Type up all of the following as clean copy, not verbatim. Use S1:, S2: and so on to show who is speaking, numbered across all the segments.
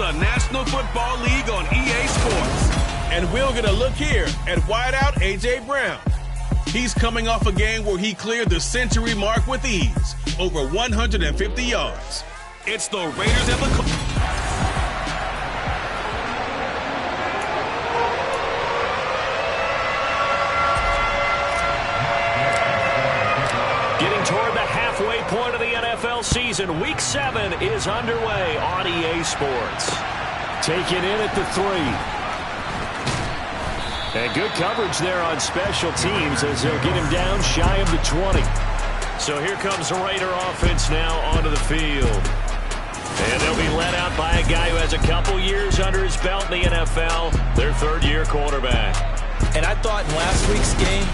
S1: the National Football League on EA Sports. And we'll get a look here at wideout A.J. Brown. He's coming off a game where he cleared the century mark with ease, over 150 yards. It's the Raiders and the
S2: toward the halfway point of the NFL season. Week 7 is underway on EA Sports. Taken in at the 3. And good coverage there on special teams as they'll get him down shy of the 20. So here comes the Raider offense now onto the field. And they'll be led out by a guy who has a couple years under his belt in the NFL, their third-year quarterback.
S3: And I thought in last week's game,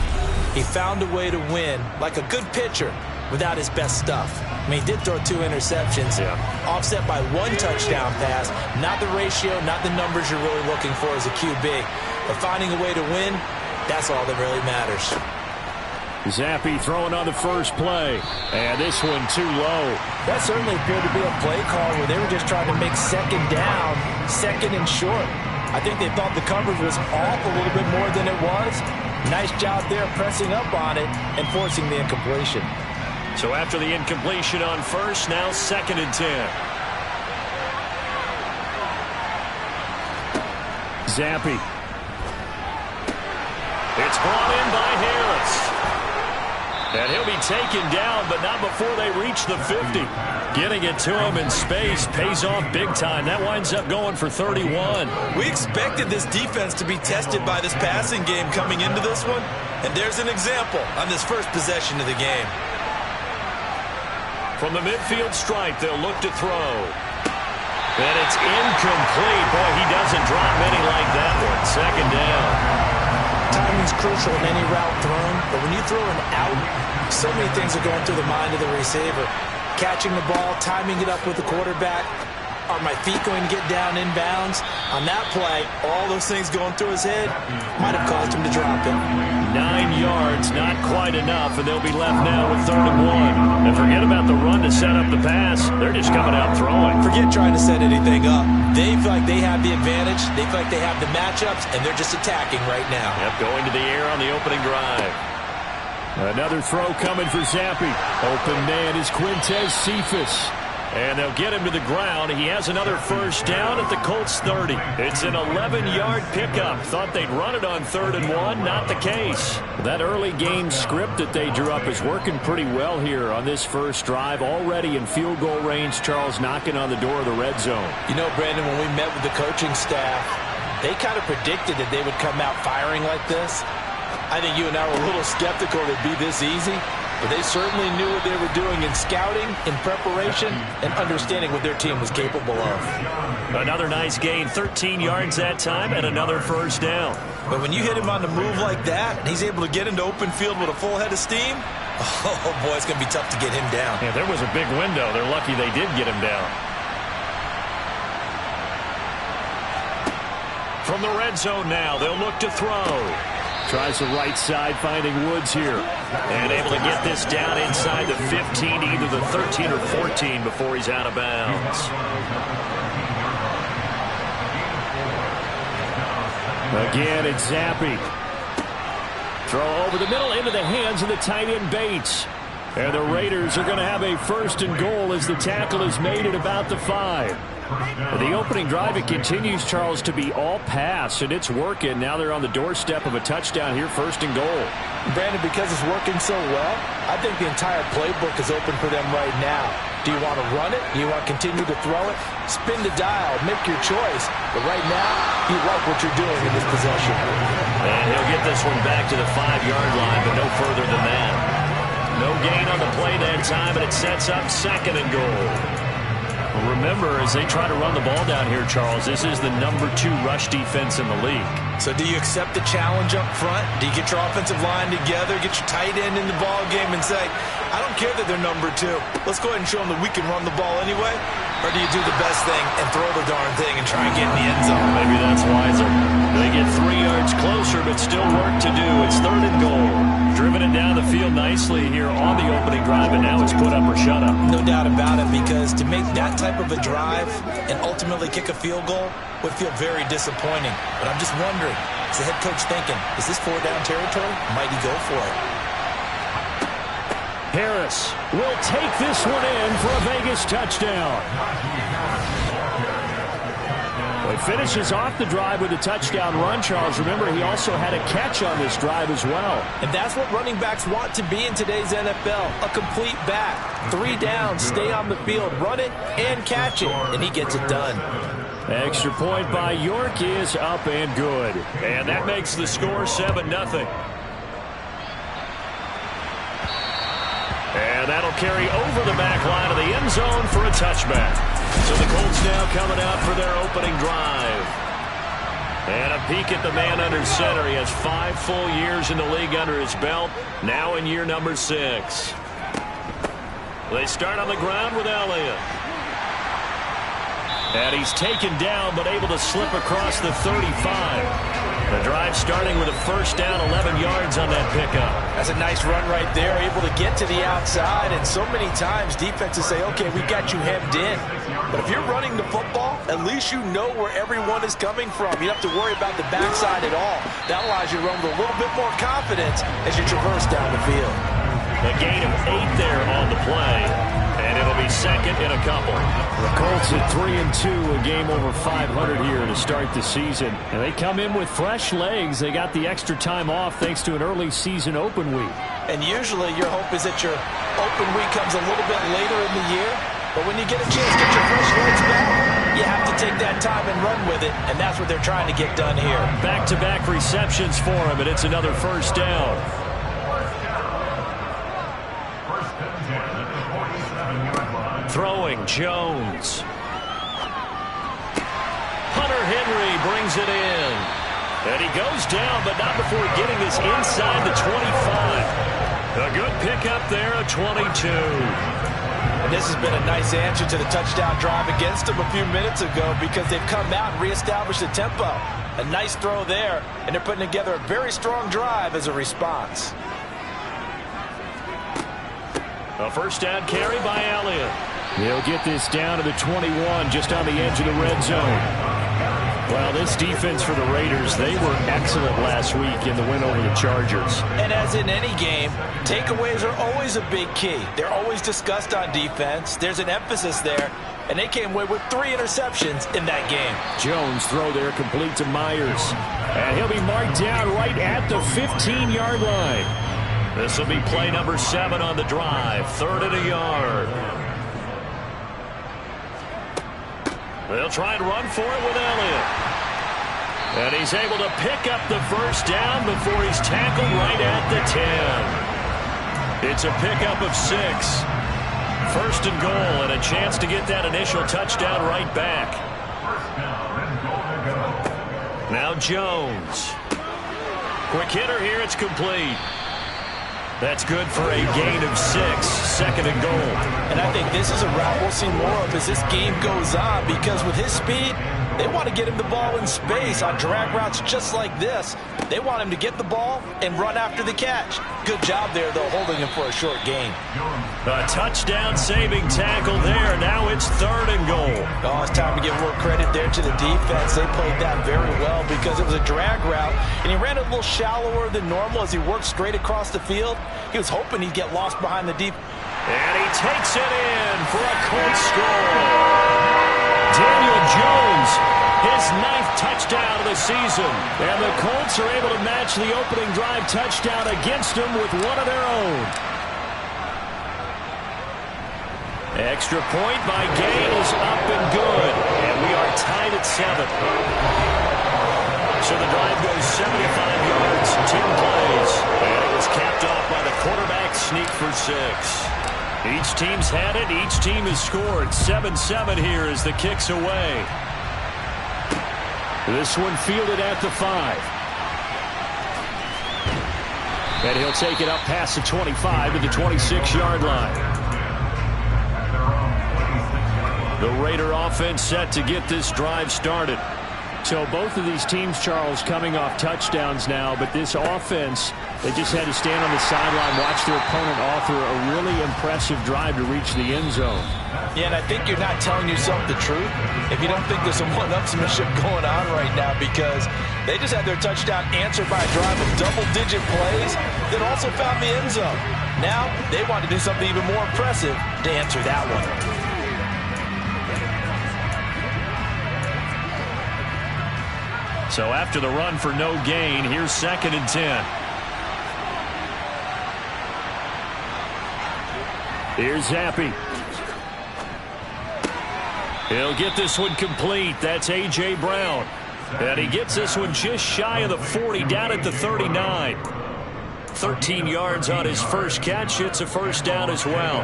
S3: he found a way to win, like a good pitcher, without his best stuff. I mean, he did throw 2 interceptions, offset by 1 touchdown pass. Not the ratio, not the numbers you're really looking for as a QB. But finding a way to win, that's all that really matters.
S2: Zappe throwing on the first play. And this one too low.
S3: That certainly appeared to be a play call where they were just trying to make second down, second and short. I think they thought the coverage was off a little bit more than it was. Nice job there pressing up on it and forcing the incompletion.
S2: So after the incompletion on first, now 2nd and 10. Zappe. It's brought in by Harris. And he'll be taken down, but not before they reach the 50. Getting it to him in space pays off big time. That winds up going for 31.
S3: We expected this defense to be tested by this passing game coming into this one. And there's an example on this first possession of the game.
S2: From the midfield stripe, they'll look to throw. And it's incomplete. Boy, he doesn't drop many like that one. 2nd down.
S3: Timing's crucial in any route thrown, but when you throw an out, so many things are going through the mind of the receiver. Catching the ball, timing it up with the quarterback. Are my feet going to get down inbounds? On that play, all those things going through his head might have caused him to drop it.
S2: 9 yards, not quite enough, and they'll be left now with 3rd and 1. And forget about the run to set up the pass. They're just coming out throwing.
S3: Forget trying to set anything up. They feel like they have the advantage. They feel like they have the matchups, and they're just attacking right now.
S2: Yep, going to the air on the opening drive. Another throw coming for Zappe. Open man is Quintez Cephas. And they'll get him to the ground. He has another first down at the Colts 30. It's an 11-yard pickup. Thought they'd run it on 3rd and 1. Not the case. That early game script that they drew up is working pretty well here on this first drive. Already in field goal range, Charles knocking on the door of the red zone.
S3: You know, Brandon, when we met with the coaching staff, they kind of predicted that they would come out firing like this. I think you and I were a little skeptical it would be this easy. But they certainly knew what they were doing in scouting, in preparation, and understanding what their team was capable of.
S2: Another nice gain, 13 yards that time, and another first down.
S3: But when you hit him on the move like that, and he's able to get into open field with a full head of steam, oh boy, it's going to be tough to get him down.
S2: Yeah, there was a big window. They're lucky they did get him down. From the red zone now, they'll look to throw. Tries the right side, finding Woods here. And able to get this down inside the 15, either the 13 or 14 before he's out of bounds. Again, it's Zappe. Throw over the middle into the hands of the tight end Bates. And the Raiders are going to have a 1st and goal as the tackle is made at about the 5. The opening drive, it continues, Charles, to be all pass, and it's working. Now they're on the doorstep of a touchdown here, 1st and goal.
S3: Brandon, because it's working so well, I think the entire playbook is open for them right now. Do you want to run it? Do you want to continue to throw it? Spin the dial, make your choice. But right now, you like what you're doing in this possession.
S2: And he'll get this one back to the 5-yard line, but no further than that. No gain on the play that time, and it sets up 2nd and goal. Remember, as they try to run the ball down here, Charles, this is the #2 rush defense in the league.
S3: So do you accept the challenge up front? Do you get your offensive line together, get your tight end in the ball game and say, I don't care that they're number 2. Let's go ahead and show them that we can run the ball anyway. Or do you do the best thing and throw the darn thing and try and get in the end zone?
S2: Maybe that's wiser. They get 3 yards closer, but still work to do. It's 3rd and goal. Driven it down the field nicely here on the opening drive, and now it's put up or shut up.
S3: No doubt about it, because to make that type of a drive and ultimately kick a field goal would feel very disappointing. But I'm just wondering, is the head coach thinking, is this 4-down territory? Might he go for it?
S2: Harris will take this one in for a Vegas touchdown. Well, he finishes off the drive with a touchdown run, Charles. Remember, he also had a catch on this drive as well.
S3: And that's what running backs want to be in today's NFL, a complete back. 3 downs, stay on the field, run it, and catch it, and he gets it done.
S2: Extra point by York is up and good. And that makes the score 7-0. And that'll carry over the back line of the end zone for a touchback. So the Colts now coming out for their opening drive. And a peek at the man under center. He has 5 full years in the league under his belt, now in year number 6. They start on the ground with Elliott. And he's taken down, but able to slip across the 35. The drive starting with a first down, 11 yards on that pickup.
S3: That's a nice run right there, able to get to the outside. And so many times defenses say, okay, we got you hemmed in. But if you're running the football, at least you know where everyone is coming from. You don't have to worry about the backside at all. That allows you to run with a little bit more confidence as you traverse down the field.
S2: A gain of 8 there on the play. And it'll be second in a couple. The Colts at 3-2, a game over 500 here to start the season. And they come in with fresh legs. They got the extra time off thanks to an early season open week.
S3: And usually your hope is that your open week comes a little bit later in the year. But when you get a chance to get your fresh legs back, you have to take that time and run with it. And that's what they're trying to get done here.
S2: Back-to-back receptions for him, and it's another first down. Throwing, Jones. Hunter Henry brings it in. And he goes down, but not before getting this inside the 25. A good pickup there, a 22.
S3: And this has been a nice answer to the touchdown drive against them a few minutes ago, because they've come out and reestablished the tempo. A nice throw there, and they're putting together a very strong drive as a response.
S2: A first down carry by Elliott. He'll get this down to the 21, just on the edge of the red zone. Well, this defense for the Raiders, they were excellent last week in the win over the Chargers.
S3: And as in any game, takeaways are always a big key. They're always discussed on defense. There's an emphasis there, and they came away with 3 interceptions in that game.
S2: Jones throw there complete to Myers. And he'll be marked down right at the 15-yard line. This will be play number 7 on the drive. 3rd and a yard. They'll try and run for it with Elliott. And he's able to pick up the first down before he's tackled right at the 10. It's a pickup of 6. 1st and goal, and a chance to get that initial touchdown right back. Now Jones. Quick hitter here, it's complete. That's good for a gain of 6, 2nd and goal.
S3: And I think this is a route we'll see more of as this game goes on, because with his speed, they want to get him the ball in space on drag routes just like this. They want him to get the ball and run after the catch. Good job there, though, holding him for a short gain.
S2: A touchdown-saving tackle there. Now it's 3rd and goal.
S3: Oh, it's time to give more credit there to the defense. They played that very well because it was a drag route, and he ran a little shallower than normal as he worked straight across the field. He was hoping he'd get lost behind the deep.
S2: And he takes it in for a Colts score. Daniel Jones, his 9th touchdown of the season. And the Colts are able to match the opening drive touchdown against him with one of their own. Extra point by Gay is up and good. And we are tied at 7. So the drive goes 75 yards, 10 plays. And it was capped off by the quarterback sneak for 6. Each team's had it. Each team has scored. 7-7 here as the kick's away. This one fielded at the 5. And he'll take it up past the 25 to the 26-yard line. The Raider offense set to get this drive started. So both of these teams, Charles, coming off touchdowns now, but this offense, they just had to stand on the sideline, watch their opponent author a really impressive drive to reach the end zone.
S3: Yeah, and I think you're not telling yourself the truth if you don't think there's some one-upsmanship going on right now, because they just had their touchdown answered by a drive of double-digit plays that also found the end zone. Now they want to do something even more impressive to answer that one.
S2: So after the run for no gain, here's 2nd and 10. Here's Zappe. He'll get this one complete. That's A.J. Brown. And he gets this one just shy of the 40, down at the 39. 13 yards on his first catch. It's a first down as well.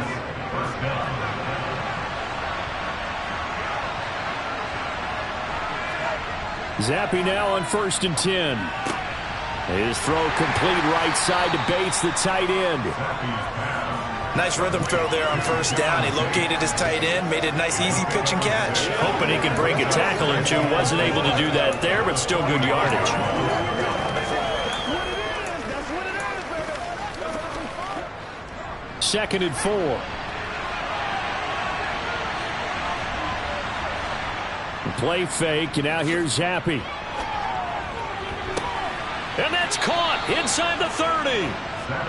S2: Zappe now on 1st and 10. His throw complete right side to Bates, the tight end.
S3: Nice rhythm throw there on 1st down. He located his tight end, made it a nice easy pitch and catch.
S2: Hoping he could break a tackle or two. Wasn't able to do that there, but still good yardage. Second and 4. Play fake, and now here's Zappe. And that's caught inside the 30.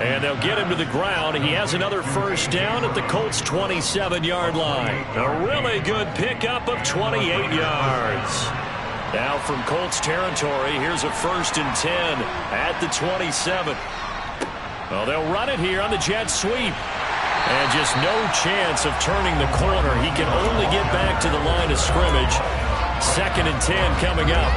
S2: And they'll get him to the ground. He has another first down at the Colts' 27-yard line. A really good pickup of 28 yards. Now from Colts territory, here's a 1st and 10 at the 27. Well, they'll run it here on the jet sweep. And just no chance of turning the corner. He can only get back to the line of scrimmage. 2nd and 10 coming up.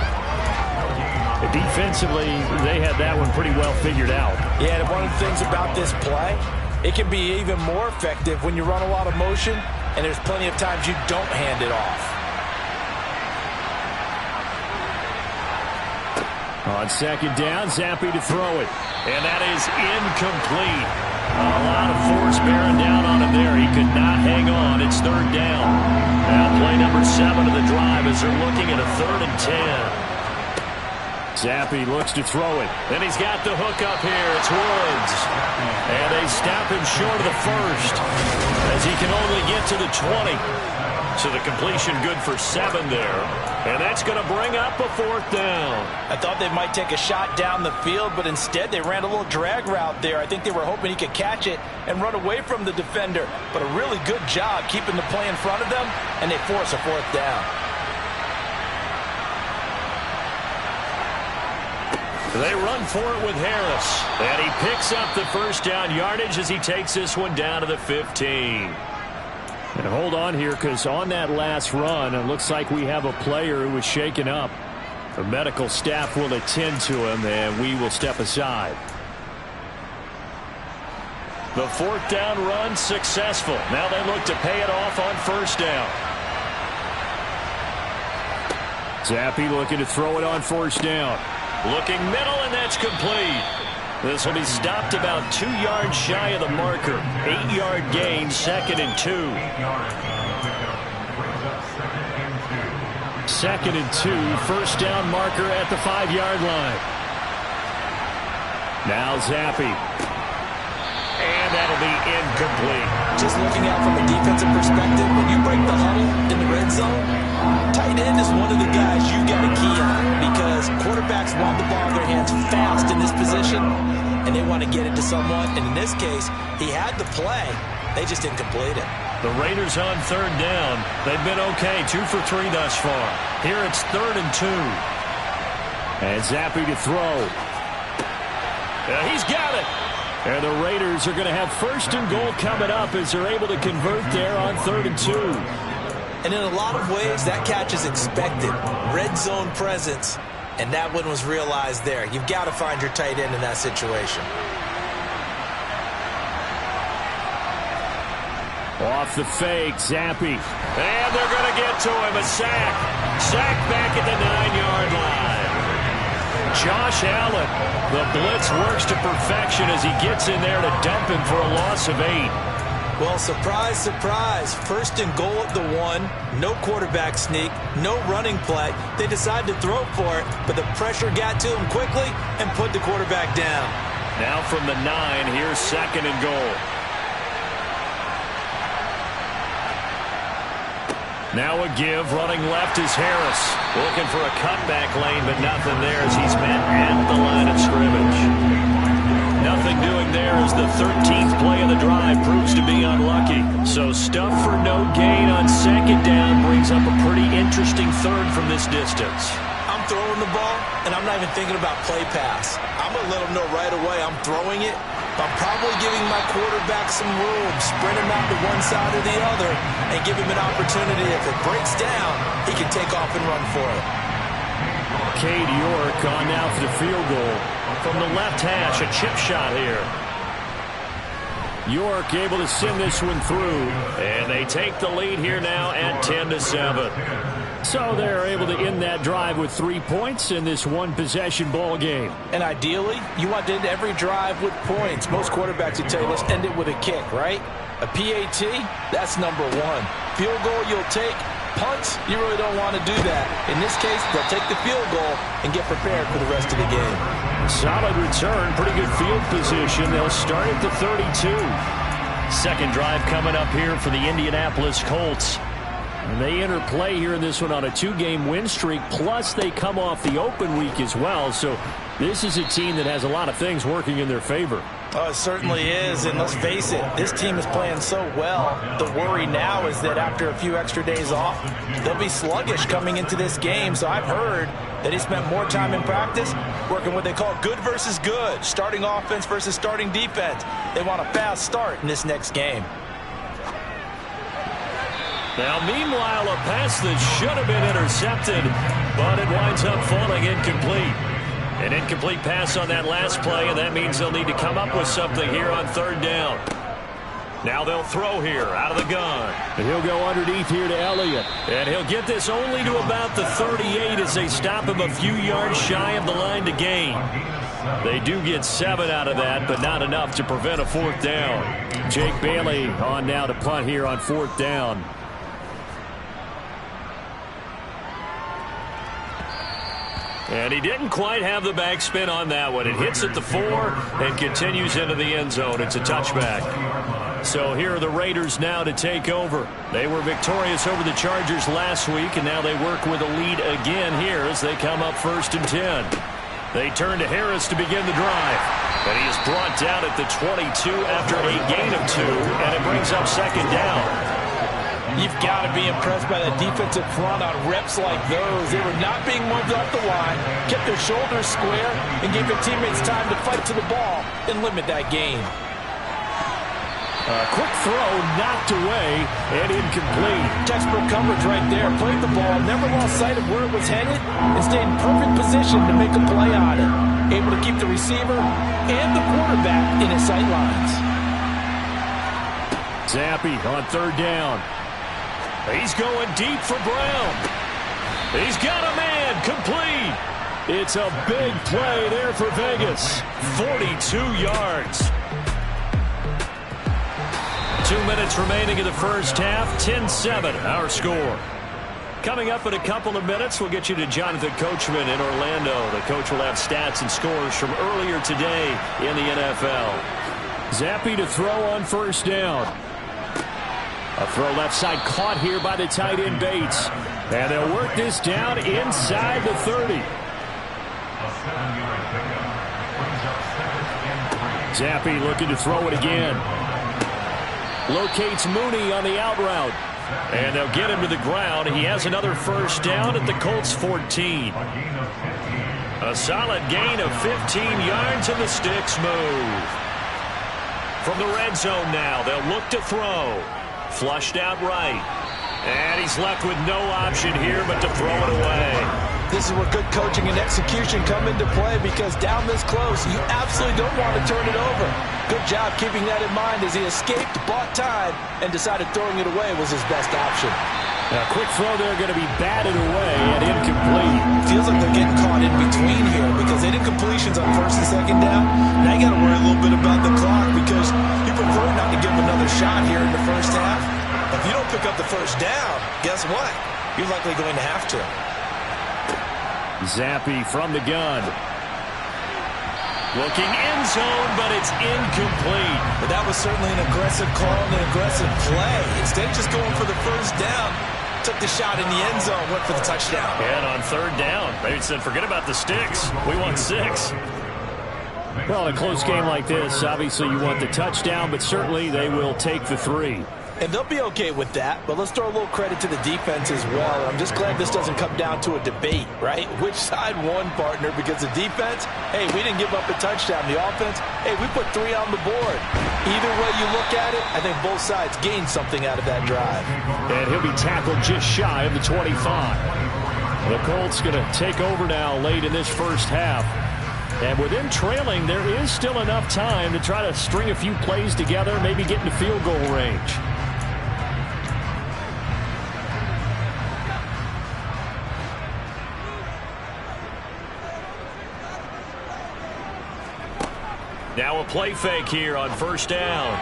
S2: Defensively, they had that one pretty well figured out.
S3: Yeah, and one of the things about this play, it can be even more effective when you run a lot of motion, and there's plenty of times you don't hand it off.
S2: On 2nd down, Zappe to throw it. And that is incomplete. A lot of force bearing down on him there. He could not hang on. It's 3rd down. Now play number 7 of the drive as they're looking at a 3rd and 10. Zappe looks to throw it. Then he's got the hook up here. It's Woods. And they stop him short of the 1st as he can only get to the 20. So the completion good for 7 there. And that's going to bring up a 4th down.
S3: I thought they might take a shot down the field, but instead they ran a little drag route there. I think they were hoping he could catch it and run away from the defender. But a really good job keeping the play in front of them, and they force a 4th down.
S2: They run for it with Harris. And he picks up the first down yardage as he takes this one down to the 15. And hold on here, because on that last run, it looks like we have a player who was shaken up. The medical staff will attend to him, and we will step aside. The 4th down run successful. Now they look to pay it off on 1st down. Zappe looking to throw it on 1st down. Looking middle, and that's complete. This will be stopped about 2 yards shy of the marker. 8-yard gain, 2nd and 2. 2nd and 2, 1st down marker at the 5-yard line. Now Zappe. And that'll be incomplete.
S3: Just looking out from a defensive perspective, when you break the huddle in the red zone, tight end is one of the guys you got to key on, because quarterbacks want the ball in their hands fast in this position, and they want to get it to someone. And in this case, he had the play. They just didn't complete it.
S2: The Raiders on 3rd down. They've been okay, 2 for 3 thus far. Here it's 3rd and 2. And Zappe to throw. He's got it. And the Raiders are going to have 1st and goal coming up as they're able to convert there on 3rd and 2.
S3: And in a lot of ways, that catch is expected. Red zone presence, and that one was realized there. You've got to find your tight end in that situation.
S2: Off the fake, Zappe. And they're going to get to him, a sack. Sack back at the 9-yard line. Josh Allen. The blitz works to perfection as he gets in there to dump him for a loss of 8.
S3: Well, surprise, surprise. First and goal at the 1. No quarterback sneak. No running play. They decided to throw for it, but the pressure got to him quickly and put the quarterback down.
S2: Now from the 9, here's second and goal. Now a give, running left is Harris. Looking for a cutback lane, but nothing there as he's met at the line of scrimmage. Nothing doing there as the 13th play of the drive proves to be unlucky. So stuff for no gain on second down brings up a pretty interesting third from this distance.
S3: I'm throwing the ball, and I'm not even thinking about play pass. I'm going to let him know right away I'm throwing it. I'm probably giving my quarterback some room, sprint him out to one side or the other, and give him an opportunity. If it breaks down, he can take off and run for it.
S2: Cade York on now for the field goal. From the left hash, a chip shot here. York able to send this one through, and they take the lead here now at 10-7. So they're able to end that drive with 3 points in this one-possession ball game.
S3: And ideally, you want to end every drive with points. Most quarterbacks would tell you, let's end it with a kick, right? A PAT, that's number 1. Field goal you'll take. Punts, you really don't want to do that. In this case, they'll take the field goal and get prepared for the rest of the game.
S2: Solid return, pretty good field position. They'll start at the 32. Second drive coming up here for the Indianapolis Colts. And they enter play here in this one on a 2-game win streak, plus they come off the open week as well. So this is a team that has a lot of things working in their favor.
S3: Oh, it certainly is, and let's face it, this team is playing so well. The worry now is that after a few extra days off, they'll be sluggish coming into this game. So I've heard that he spent more time in practice working what they call good versus good, starting offense versus starting defense. They want a fast start in this next game.
S2: Now, meanwhile, a pass that should have been intercepted, but it winds up falling incomplete. An incomplete pass on that last play, and that means they'll need to come up with something here on third down. Now they'll throw here out of the gun.
S4: And he'll go underneath here to Elliott.
S2: And he'll get this only to about the 38 as they stop him a few yards shy of the line to gain. They do get 7 out of that, but not enough to prevent a fourth down.
S4: Jake Bailey on now to punt here on fourth down.
S2: And he didn't quite have the backspin on that one. It hits at the 4 and continues into the end zone. It's a touchback. So here are the Raiders now to take over. They were victorious over the Chargers last week, and now they work with a lead again here as they come up 1st and 10. They turn to Harris to begin the drive. And he is brought down at the 22 after a gain of 2, and it brings up second down.
S3: You've got to be impressed by the defensive front on reps like those. They were not being moved off the line, kept their shoulders square, and gave their teammates time to fight to the ball and limit that gain.
S4: A quick throw knocked away and incomplete.
S3: Textbook coverage right there. Played the ball, never lost sight of where it was headed, and stayed in perfect position to make a play on it. Able to keep the receiver and the quarterback in his sight lines.
S4: Zappe on third down.
S2: He's going deep for Brown. He's got a man complete.
S4: It's a big play there for Vegas.
S2: 42 yards. 2 minutes remaining in the first half. 10-7 our score. Coming up in a couple of minutes, we'll get you to Jonathan Coachman in Orlando. The coach will have stats and scores from earlier today in the NFL.
S4: Zappe to throw on first down. A throw left side caught here by the tight end Bates. And they'll work this down inside the 30. Zappe looking to throw it again. Locates Mooney on the out route.
S2: And they'll get him to the ground. He has another first down at the Colts 14. A solid gain of 15 yards and the sticks move. From the red zone now, they'll look to throw. Flushed out right. And he's left with no option here but to throw it away.
S3: This is where good coaching and execution come into play, because down this close, you absolutely don't want to turn it over. Good job keeping that in mind as he escaped, bought time, and decided throwing it away was his best option.
S2: A quick throw there going to be batted away and incomplete.
S3: Feels like they're getting caught in between here because they did completions on first and second down. Now you got to worry a little bit about the clock because you prefer not to give them another shot here in the first half. If you don't pick up the first down, guess what? You're likely going to have to.
S2: Zappy from the gun. Looking end zone, but it's incomplete.
S3: But that was certainly an aggressive call and an aggressive play. Instead of just going for the first down, took the shot in the end zone, went for the touchdown.
S2: And on third down, they said, forget about the sticks. We want 6. Well, in a close game like this, obviously you want the touchdown, but certainly they will take the 3.
S3: And they'll be okay with that, but let's throw a little credit to the defense as well. I'm just glad this doesn't come down to a debate, right? Which side won, partner? Because the defense, hey, we didn't give up a touchdown. The offense, hey, we put 3 on the board. Either way you look at it, I think both sides gained something out of that drive.
S2: And he'll be tackled just shy of the 25. The Colts going to take over now late in this first half. And with them trailing, there is still enough time to try to string a few plays together, maybe get into field goal range. Now a play fake here on first down.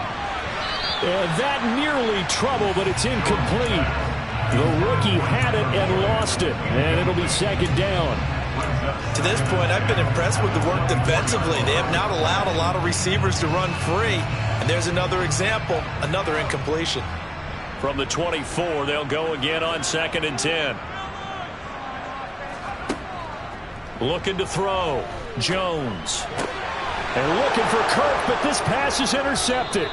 S2: And that nearly trouble, but it's incomplete. The rookie had it and lost it, and it'll be second down.
S3: To this point, I've been impressed with the work defensively. They have not allowed a lot of receivers to run free. And there's another example, another incompletion.
S2: From the 24, they'll go again on 2nd and 10. Looking to throw. Jones. They're looking for Kirk, but this pass is intercepted.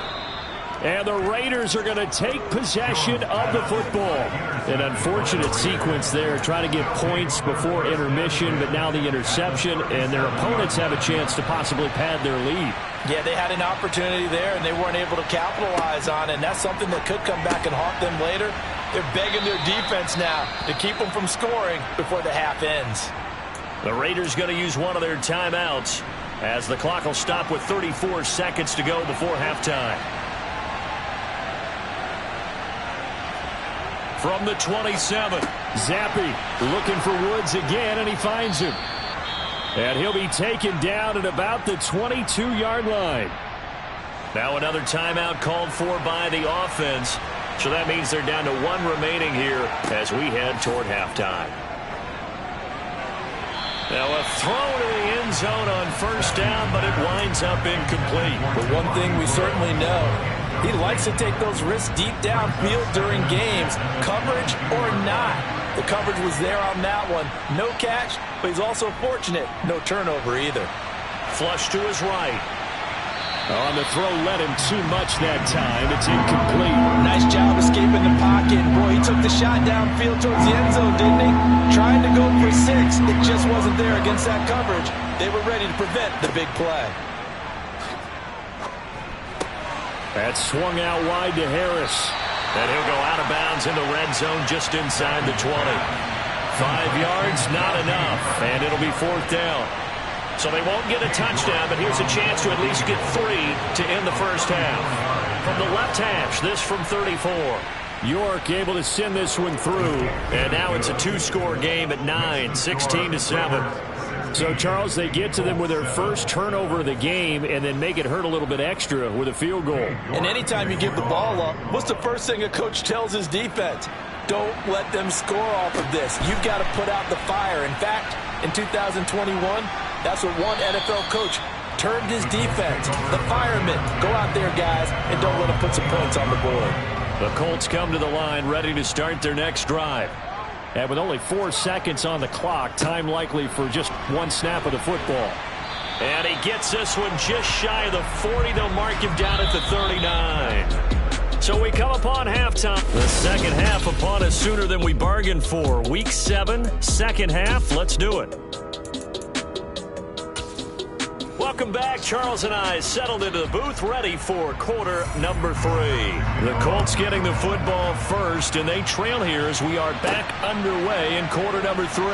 S2: And the Raiders are going to take possession of the football. An unfortunate sequence there, trying to get points before intermission, but now the interception, and their opponents have a chance to possibly pad their lead.
S3: Yeah, they had an opportunity there, and they weren't able to capitalize on it, and that's something that could come back and haunt them later. They're begging their defense now to keep them from scoring before the half ends.
S2: The Raiders going to use one of their timeouts as the clock will stop with 34 seconds to go before halftime. From the 27, Zappy looking for Woods again, and he finds him. And he'll be taken down at about the 22-yard line. Now another timeout called for by the offense. So that means they're down to 1 remaining here as we head toward halftime. Now a throw to the end zone on first down, but it winds up incomplete.
S3: But one thing we certainly know, he likes to take those risks deep downfield during games, coverage or not. The coverage was there on that one. No catch, but he's also fortunate. No turnover either.
S2: Flush to his right. On the throw, led him too much that time. It's incomplete.
S3: Nice job escaping the pocket. Boy, he took the shot downfield towards the end zone, didn't he? Trying to go for 6. It just wasn't there against that coverage. They were ready to prevent the big play.
S2: That swung out wide to Harris. And he'll go out of bounds in the red zone just inside the 20. 5 yards, not enough. And it'll be 4th down. So they won't get a touchdown, but here's a chance to at least get 3 to end the first half. From the left hash, this from 34. York able to send this one through. And now it's a 2-score game at 9, 16-7. So, Charles, they get to them with their first turnover of the game and then make it hurt a little bit extra with a field goal.
S3: And anytime you give the ball up, what's the first thing a coach tells his defense? Don't let them score off of this. You've got to put out the fire. In fact, in 2021, that's what one NFL coach termed his defense. The firemen. Go out there, guys, and don't let them put some points on the board.
S2: The Colts come to the line ready to start their next drive. And with only 4 seconds on the clock, time likely for just 1 snap of the football. And he gets this one just shy of the 40. They'll mark him down at the 39. So we come upon halftime. The second half upon us sooner than we bargained for. Week 7, second half. Let's do it. Welcome back. Charles and I settled into the booth ready for quarter number 3. The Colts getting the football first, and they trail here as we are back underway in quarter number 3.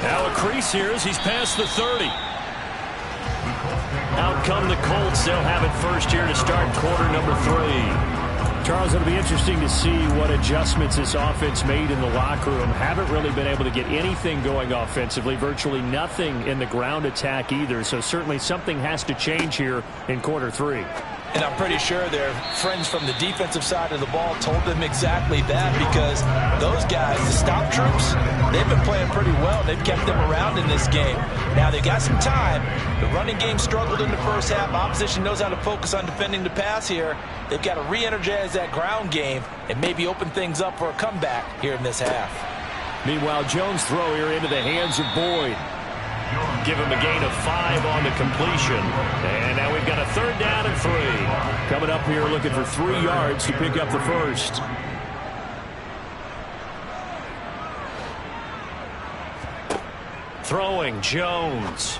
S2: Now a crease here as he's past the 30. Out come the Colts. They'll have it first here to start quarter number 3.
S4: Charles, it'll be interesting to see what adjustments this offense made in the locker room. Haven't really been able to get anything going offensively, virtually nothing in the ground attack either. So certainly something has to change here in quarter 3.
S3: And I'm pretty sure their friends from the defensive side of the ball told them exactly that, because those guys, the stop troops, they've been playing pretty well. They've kept them around in this game. Now they've got some time. The running game struggled in the first half. Opposition knows how to focus on defending the pass here. They've got to re-energize that ground game and maybe open things up for a comeback here in this half.
S4: Meanwhile, Jones' throw here into the hands of Boyd.
S2: Give him a gain of 5 on the completion. And now we've got a 3rd down and 3.
S4: Coming up here looking for 3 yards to pick up the first.
S2: Throwing Jones.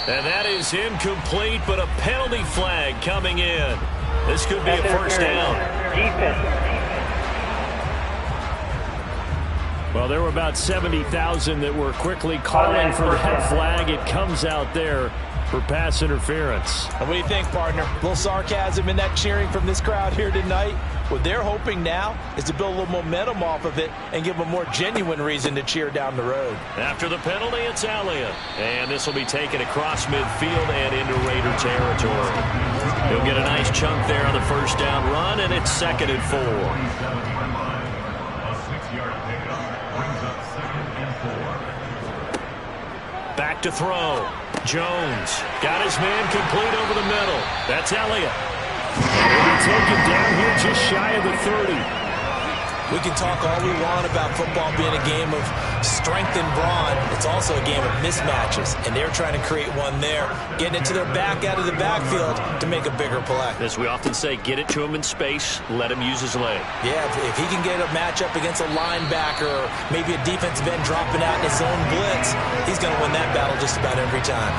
S2: And that is incomplete, but a penalty flag coming in. This could be a first down.
S5: Defense.
S4: Well, there were about 70,000 that were quickly calling for that flag. It comes out there for pass interference.
S3: And what do you think, partner? A little sarcasm in that cheering from this crowd here tonight. What they're hoping now is to build a little momentum off of it and give them a more genuine reason to cheer down the road.
S2: After the penalty, it's Elliott. And this will be taken across midfield and into Raider territory. He'll get a nice chunk there on the first down run, and it's 2nd and 4. Back to throw. Jones got his man complete over the middle. That's Elliott.
S4: He'll be taken down here just shy of the 30.
S3: We can talk all we want about football being a game of strength and brawn. It's also a game of mismatches, and they're trying to create one there, getting it to their back out of the backfield to make a bigger play.
S2: As we often say, get it to him in space, let him use his leg.
S3: Yeah, if he can get a matchup against a linebacker or maybe a defensive end dropping out in his own blitz, he's going to win that battle just about every time.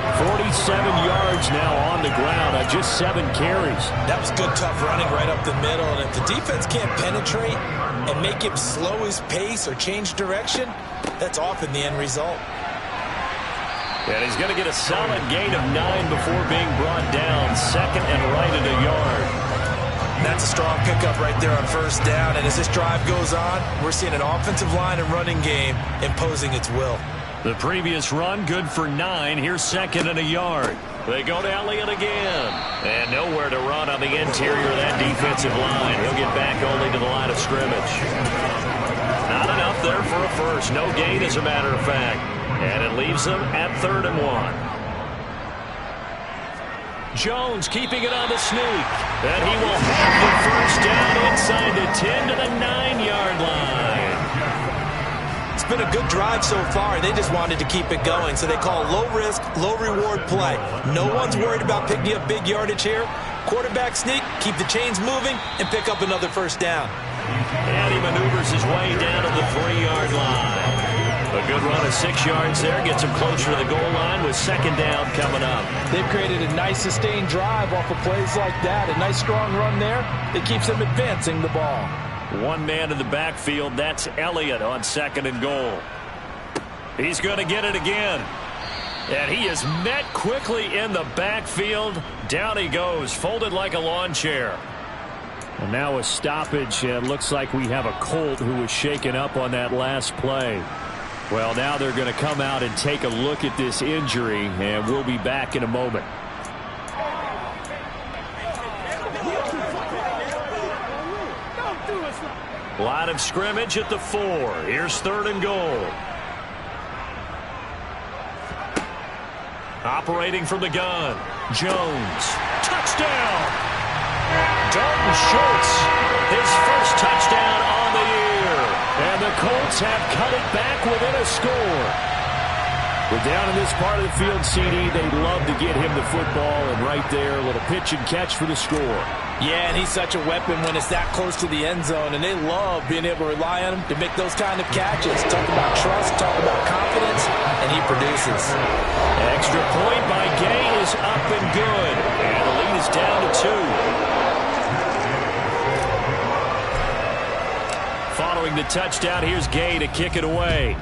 S4: 47 yards now on the ground on just 7 carries.
S3: That was good, tough running right up the middle. And if the defense can't penetrate and make him slow his pace or change direction, that's often the end result.
S2: And he's going to get a solid gain of 9 before being brought down. 2nd and right at a yard.
S3: That's a strong pickup right there on first down. And as this drive goes on, we're seeing an offensive line and running game imposing its will.
S2: The previous run, good for 9. Here's 2nd and a yard. They go to Elliott again. And nowhere to run on the interior of that defensive line. He'll get back only to the line of scrimmage. Not enough there for a first. No gain, as a matter of fact. And it leaves them at 3rd and 1. Jones keeping it on the sneak. And he will have the first down inside the 10 to the 9-yard line.
S3: It's been a good drive so far. They just wanted to keep it going, so they call low-risk, low-reward play. No one's worried about picking up big yardage here. Quarterback sneak, keep the chains moving, and pick up another first down.
S2: And he maneuvers his way down to the 3-yard line. A good run of 6 yards there gets him closer to the goal line with 2nd down coming up.
S3: They've created a nice sustained drive off of plays like that. A nice strong run there that keeps them advancing the ball.
S2: One man in the backfield. That's Elliott on 2nd and goal. He's going to get it again. And he is met quickly in the backfield. Down he goes, folded like a lawn chair.
S4: And now a stoppage. It looks like we have a Colt who was shaken up on that last play. Well, now they're going to come out and take a look at this injury, and we'll be back in a moment.
S2: Line of scrimmage at the 4. Here's 3rd and goal. Operating from the gun. Jones. Touchdown! Dalton Schultz. His first touchdown on the year.
S4: And the Colts have cut it back within a score. We're down in this part of the field, CD. They'd love to get him the football, and right there, a little pitch and catch for the score.
S3: Yeah, and he's such a weapon when it's that close to the end zone, and they love being able to rely on him to make those kind of catches. Talk about trust, talk about confidence, and he produces.
S2: Extra point by Gay is up and good, and the lead is down to 2. Following the touchdown, here's Gay to kick it away.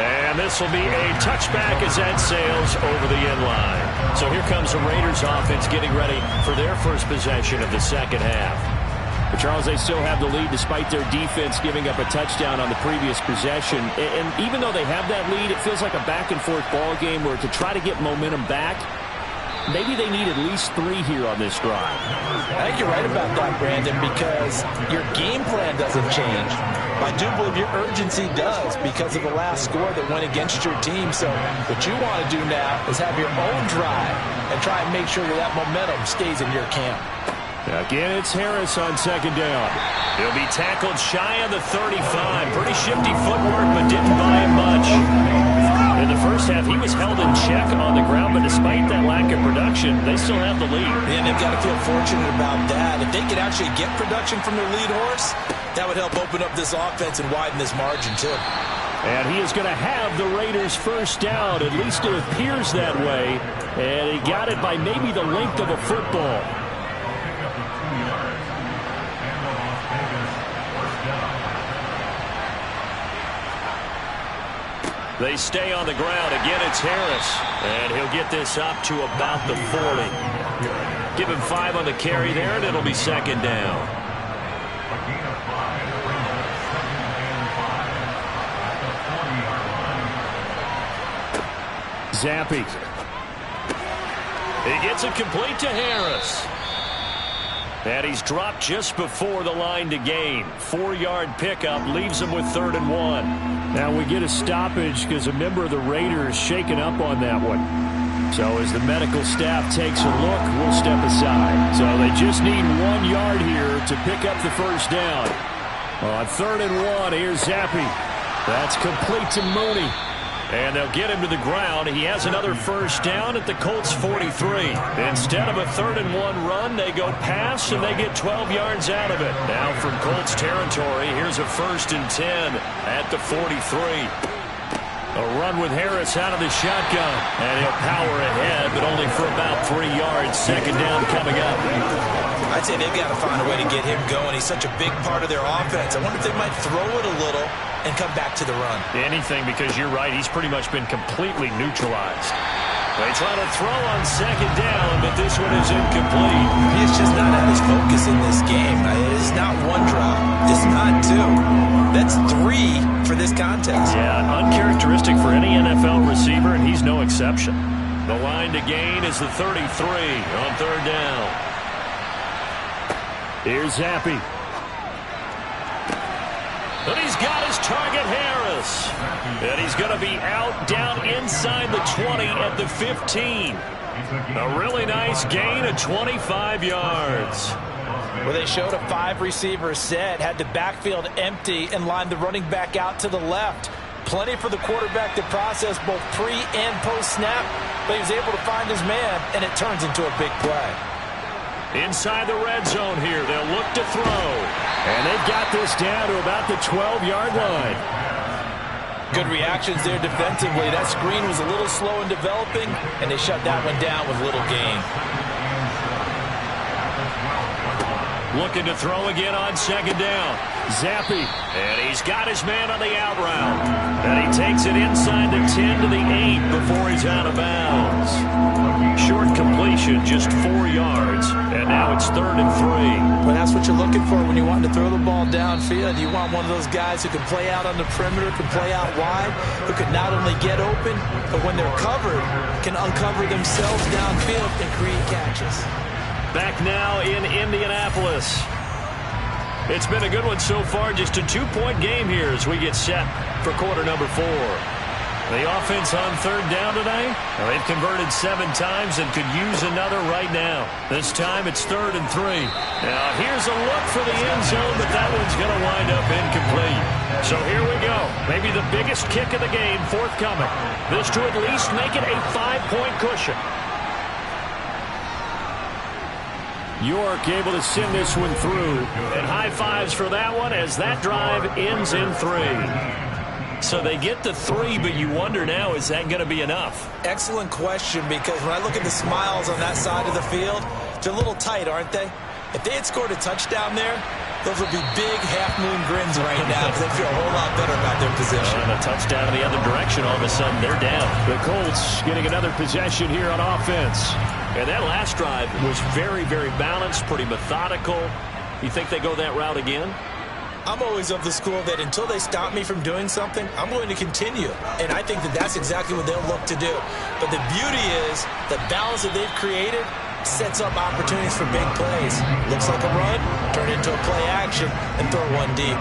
S2: And this will be a touchback as that sails over the end line. So here comes the Raiders offense getting ready for their first possession of the second half. But Charles, they still have the lead despite their defense giving up a touchdown on the previous possession. And even though they have that lead, it feels like a back-and-forth ball game where to try to get momentum back, maybe they need at least 3 here on this drive.
S3: I think you're right about that, Brandon, because your game plan doesn't change. I do believe your urgency does because of the last score that went against your team. So what you want to do now is have your own drive and try and make sure that momentum stays in your camp.
S2: Again, it's Harris on second down. He'll be tackled shy of the 35. Pretty shifty footwork, but didn't buy him much. In the first half, he was held in check on the ground, but despite that lack of production, they still have the lead.
S3: And they've got to feel fortunate about that. If they could actually get production from their lead horse, that would help open up this offense and widen this margin, too.
S2: And he is going to have the Raiders' first down. At least it appears that way. And he got it by maybe the length of a football. They stay on the ground. Again, it's Harris. And he'll get this up to about the 40. Give him 5 on the carry there, and it'll be second down. Zappi. He gets it complete to Harris. And he's dropped just before the line to gain. 4-yard pickup leaves him with 3rd and 1. Now we get a stoppage because a member of the Raiders shaken up on that one. So as the medical staff takes a look, we'll step aside. So they just need 1 yard here to pick up the first down. On 3rd and 1, here's Zappi. That's complete to Mooney. And they'll get him to the ground. He has another first down at the Colts 43. Instead of a 3rd and 1 run, they go pass, and they get 12 yards out of it. Now from Colts territory, here's a 1st and 10 at the 43. A run with Harris out of the shotgun. And he'll power ahead, but only for about 3 yards. Second down coming up.
S3: I'd say they've got to find a way to get him going. He's such a big part of their offense. I wonder if they might throw it a little and come back to the run.
S2: Anything, because you're right. He's pretty much been completely neutralized. They try to throw on second down, but this one is incomplete.
S3: He's just not at his focus in this game. It's not 1 drop. It's not 2. That's 3 for this contest.
S2: Yeah, uncharacteristic for any NFL receiver, and he's no exception. The line to gain is the 33 on 3rd down. Here's Zappi. And he's got his target, Harris. And he's going to be out down inside the 20 at the 15. A really nice gain of 25 yards.
S3: Well, they showed a 5-receiver set, had the backfield empty, and lined the running back out to the left. Plenty for the quarterback to process both pre- and post-snap, but he was able to find his man, and it turns into a big play.
S2: Inside the red zone here, they'll look to throw. And they've got this down to about the 12-yard line.
S3: Good reactions there defensively. That screen was a little slow in developing, and they shut that one down with little gain.
S2: Looking to throw again on second down. Zappi. And he's got his man on the out route. And he takes it inside the 10 to the 8 before he's out of bounds. Short completion, just 4 yards. And now it's 3rd and 3.
S3: Well, that's what you're looking for when you want to throw the ball downfield. You want one of those guys who can play out on the perimeter, can play out wide, who can not only get open, but when they're covered, can uncover themselves downfield and create catches.
S2: Back now in Indianapolis. It's been a good one so far. Just a 2-point game here as we get set for quarter number 4. The offense on 3rd down today. Well, they've converted 7 times and could use another right now. This time it's 3rd and 3. Now here's a look for the end zone, but that one's going to wind up incomplete. So here we go. Maybe the biggest kick of the game forthcoming. This to at least make it a 5-point cushion. York able to send this one through. And high fives for that one as that drive ends in 3. So they get the 3, but you wonder now, is that going to be enough?
S3: Excellent question, because when I look at the smiles on that side of the field, they're a little tight, aren't they? If they had scored a touchdown there, Those will be big half-moon grins right now because they feel a whole lot better about their position.
S2: And a touchdown in the other direction, all of a sudden they're down. The Colts getting another possession here on offense. And that last drive was very, very balanced, pretty methodical. You think they go that route again?
S3: I'm always of the school that until they stop me from doing something, I'm going to continue. And I think that that's exactly what they'll look to do. But the beauty is the balance that they've created sets up opportunities for big plays. Looks like a run, turn it into a play action, and throw one deep.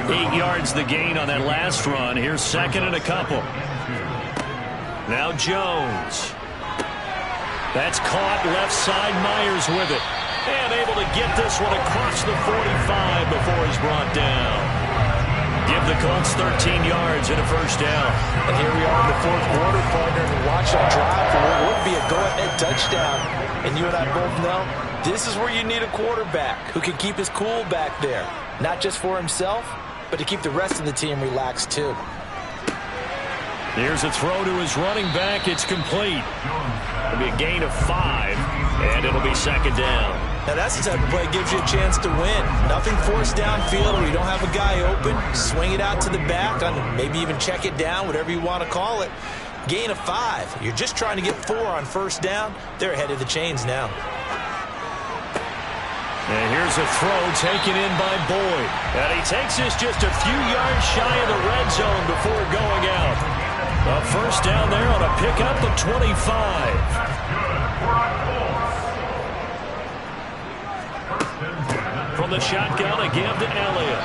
S2: 8 yards the gain on that last run. Here's second and a couple. Now Jones. That's caught left side. Myers with it. And able to get this one across the 45 before he's brought down. Give the Colts 13 yards and a first down.
S3: And here we are in the fourth quarter, partner, and watch them drive for what would be a go-ahead touchdown. And you and I both know this is where you need a quarterback who can keep his cool back there. Not just for himself, but to keep the rest of the team relaxed too.
S2: Here's a throw to his running back. It's complete. It'll be a gain of 5, and it'll be second down.
S3: Now that's the type of play that gives you a chance to win. Nothing forced downfield where you don't have a guy open. Swing it out to the back, maybe even check it down, whatever you want to call it. Gain of 5. You're just trying to get 4 on first down. They're ahead of the chains now.
S2: And here's a throw taken in by Boyd. And he takes this just a few yards shy of the red zone before going out. A first down there on a pickup of 25. From the shotgun, a give to Elliott.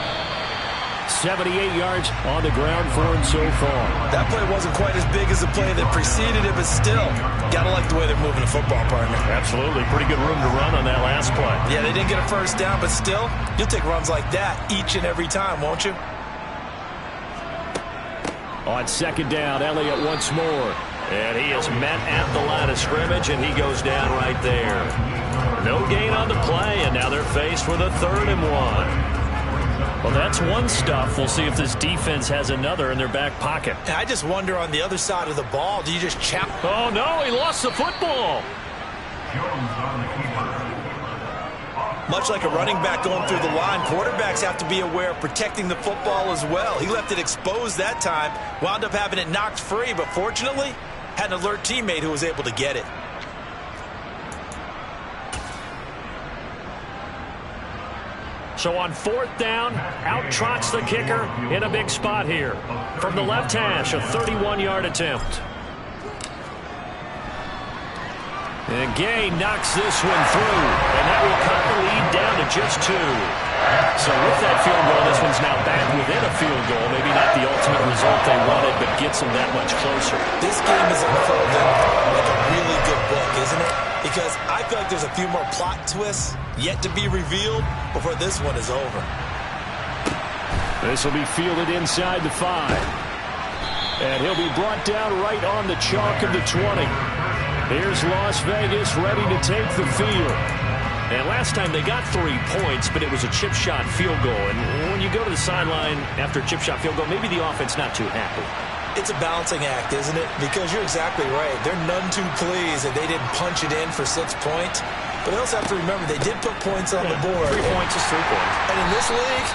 S2: 78 yards on the ground for him so far.
S3: That play wasn't quite as big as the play that preceded it, but still, gotta like the way they're moving the football, partner.
S2: Absolutely. Pretty good room to run on that last play.
S3: Yeah, they didn't get a first down, but still, you'll take runs like that each and every time, won't you?
S2: On second down, Elliott once more. And he is met at the line of scrimmage, and he goes down right there. No gain on the play, and now they're faced with a 3rd and 1. Well, that's one stuff. We'll see if this defense has another in their back pocket.
S3: I just wonder on the other side of the ball, do you just chap?
S2: Oh, no, he lost the football.
S3: Much like a running back going through the line, quarterbacks have to be aware of protecting the football as well. He left it exposed that time, wound up having it knocked free, but fortunately, had an alert teammate who was able to get it.
S2: So on 4th down, out trots the kicker in a big spot here. From the left hash, a 31-yard attempt. And Gay knocks this one through, and that will cut the lead down to just 2. So with that field goal, this one's now back within a field goal. Maybe not the ultimate result they wanted, but gets them that much closer.
S3: This game is unfolding like a really good book, isn't it? Because I feel like there's a few more plot twists yet to be revealed before this one is over.
S2: This will be fielded inside the 5. And he'll be brought down right on the chalk of the 20. Here's Las Vegas ready to take the field. And last time they got 3 points, but it was a chip shot field goal. And when you go to the sideline after a chip shot field goal, maybe the offense not too happy.
S3: It's a balancing act, isn't it? Because you're exactly right. They're none too pleased that they didn't punch it in for 6 points. But they also have to remember they did put points on the board.
S2: 3 points is 3 points.
S3: And in this league,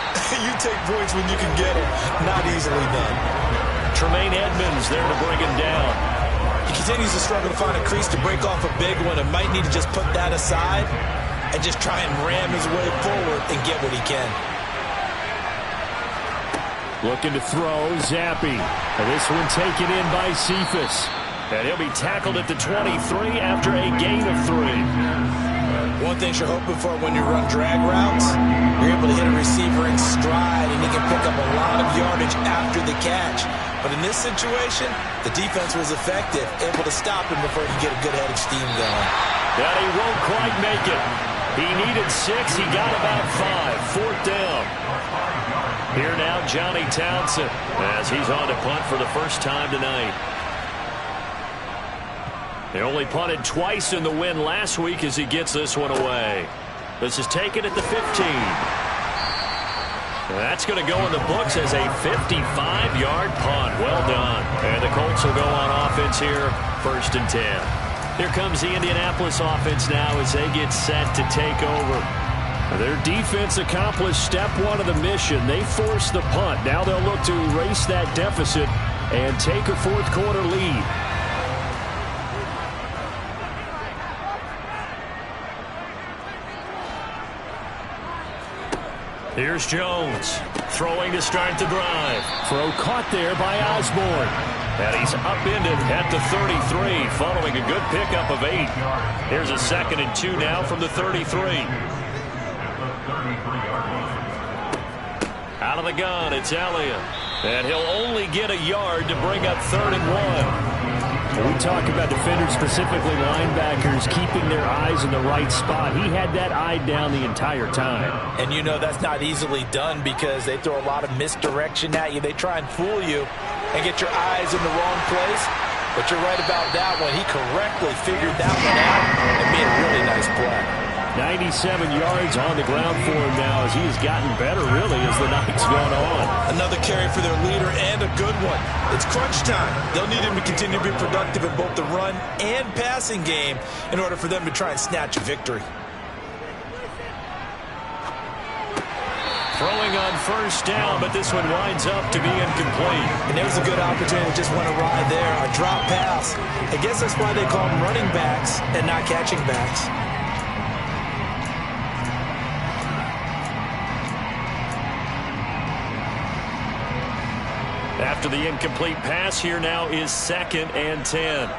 S3: you take points when you can get them. Not easily done.
S2: Tremaine Edmonds there to bring him down.
S3: He continues to struggle to find a crease to break off a big one and might need to just put that aside and just try and ram his way forward and get what he can.
S2: Looking to throw, Zappi. And this one taken in by Cephas. And he'll be tackled at the 23 after a gain of 3.
S3: One thing you're hoping for when you run drag routes, you're able to hit a receiver in stride and he can pick up a lot of yardage after the catch. But in this situation, the defense was effective, able to stop him before he could get a good head of steam going.
S2: That he won't quite make it. He needed 6. He got about 5. 4th down. Here now, Johnny Townsend, as he's on to punt for the first time tonight. They only punted twice in the win last week as he gets this one away. This is taken at the 15. That's going to go in the books as a 55-yard punt. Well done. And the Colts will go on offense here, 1st and 10. Here comes the Indianapolis offense now as they get set to take over.
S4: Their defense accomplished step one of the mission. They forced the punt. Now they'll look to erase that deficit and take a fourth-quarter lead. Here's Jones, throwing to start the drive. Throw caught there by Osborne. And he's upended at the 33, following a good pickup of 8. Here's a 2nd and 2 now from the 33. Out of the gun, it's Elliott. And he'll only get a yard to bring up 3rd and 1. When we talk about defenders, specifically linebackers, keeping their eyes in the right spot, he had that eye down the entire time.
S3: And you know that's not easily done because they throw a lot of misdirection at you. They try and fool you and get your eyes in the wrong place. But you're right about that one. He correctly figured that one out and made a really nice play.
S4: 97 yards on the ground for him now as he has gotten better, really, as the night's gone on.
S3: Another carry for their leader and a good one. It's crunch time. They'll need him to continue to be productive in both the run and passing game in order for them to try and snatch a victory.
S4: Throwing on 1st down, but this one winds up to be incomplete.
S3: And there's a good opportunity. Just went awry there. A drop pass. I guess that's why they call them running backs and not catching backs.
S4: After the incomplete pass, here now is 2nd and 10.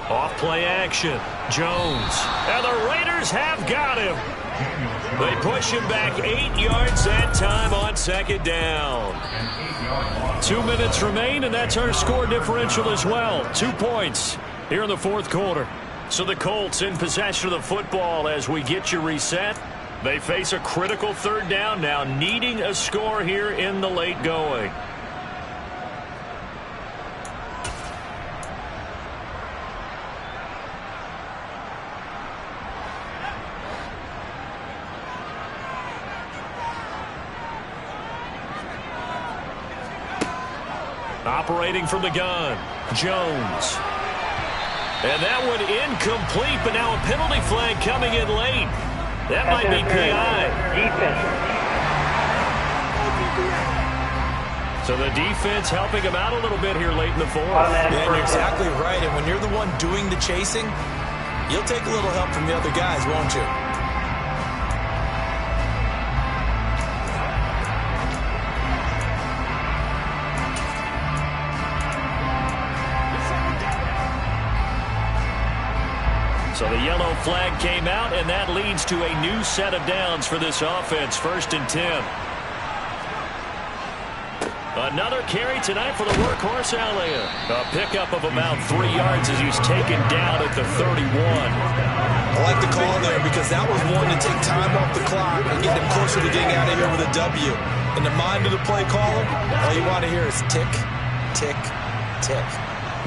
S4: Off play action. Jones. And the Raiders have got him. They push him back 8 yards that time on 2nd down. 2 minutes remain, and that's our score differential as well. 2 points here in the 4th quarter. So the Colts in possession of the football as we get you reset. They face a critical 3rd down now, needing a score here in the late going. Operating from the gun, Jones. And that one incomplete, but now a penalty flag coming in late. That might be PI. So the defense helping him out a little bit here late in the 4th.
S3: Yeah, you're exactly right. And when you're the one doing the chasing, you'll take a little help from the other guys, won't you?
S4: So the yellow flag came out, and that leads to a new set of downs for this offense. 1st and 10. Another carry tonight for the workhorse Elliott. A pickup of about 3 yards as he's taken down at the 31.
S3: I like the call there because that was one to take time off the clock and get them closer to getting out of here with a W. In the mind of the play caller, all you want to hear is tick, tick, tick.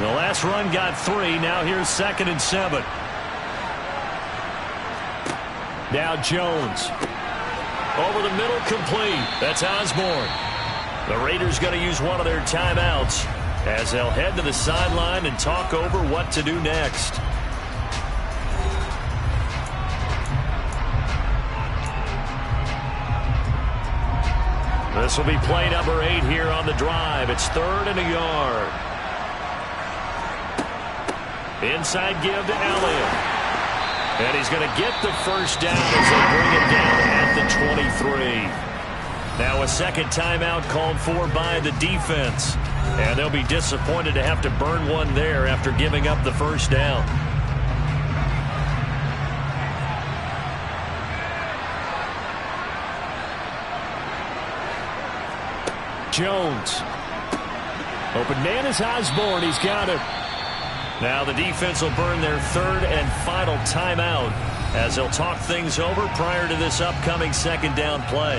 S4: The last run got 3. Now here's 2nd and 7. Now Jones. Over the middle, complete. That's Osborne. The Raiders going to use one of their timeouts as they'll head to the sideline and talk over what to do next. This will be play number 8 here on the drive. It's 3rd and a yard. Inside give to Elliott. And he's going to get the 1st down as they bring him down at the 23. Now a 2nd timeout called for by the defense. And they'll be disappointed to have to burn one there after giving up the 1st down. Jones. Open man is Osborne. He's got it. Now the defense will burn their 3rd and final timeout as they'll talk things over prior to this upcoming 2nd down play.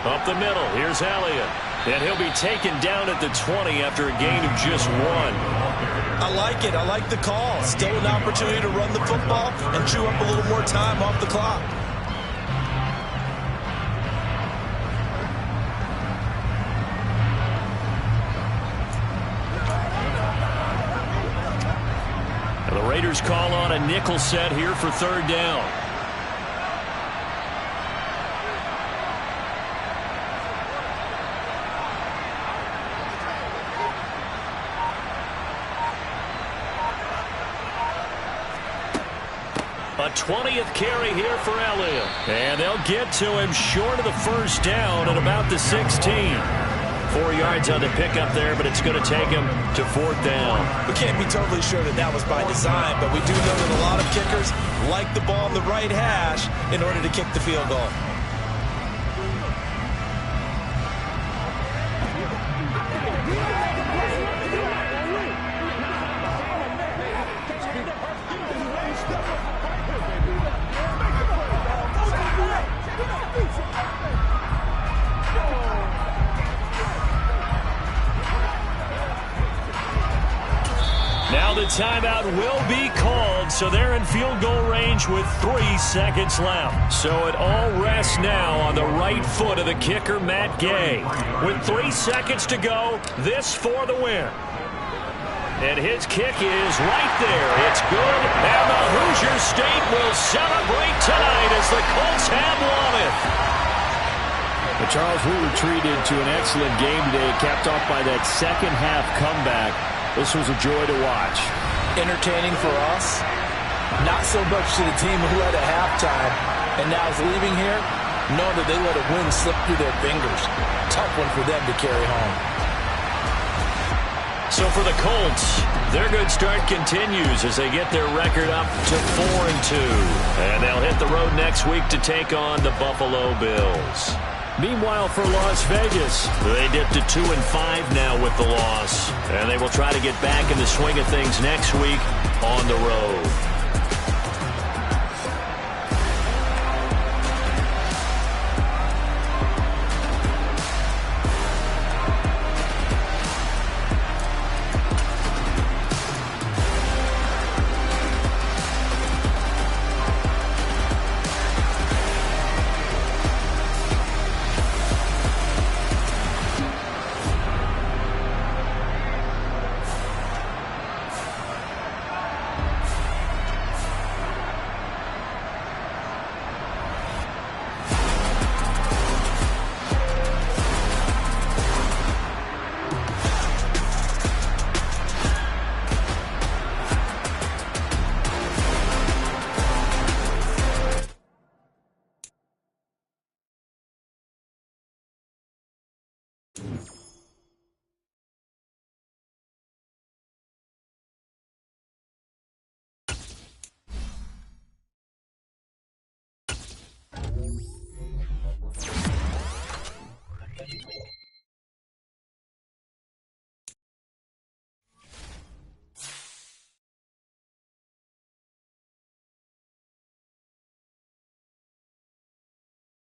S4: Up the middle, here's Elliott. And he'll be taken down at the 20 after a gain of just 1.
S3: I like it. I like the call. Still an opportunity to run the football and chew up a little more time off the clock.
S2: Raiders call on a nickel set here for third down. A 20th carry here for Elliott. And they'll get to him short of the first down at about the 16. 4 yards on the pickup there, but it's going to take him to fourth down.
S3: We can't be totally sure that that was by design, but we do know that a lot of kickers like the ball on the right hash in order to kick the field goal.
S2: Now the timeout will be called, so they're in field goal range with 3 seconds left. So it all rests now on the right foot of the kicker, Matt Gay. With 3 seconds to go, this for the win. And his kick is right there. It's good, and the Hoosier State will celebrate tonight as the Colts have won it.
S4: But Charles, we were treated to an excellent game today, capped off by that second-half comeback. This was a joy to watch.
S3: Entertaining for us. Not so much to the team who led at halftime and now is leaving here, knowing that they let a win slip through their fingers. Tough one for them to carry home.
S2: So for the Colts, their good start continues as they get their record up to 4-2. And they'll hit the road next week to take on the Buffalo Bills.
S4: Meanwhile, for Las Vegas,
S2: they dipped to 2-5 now with the loss. And they will try to get back in the swing of things next week on the road.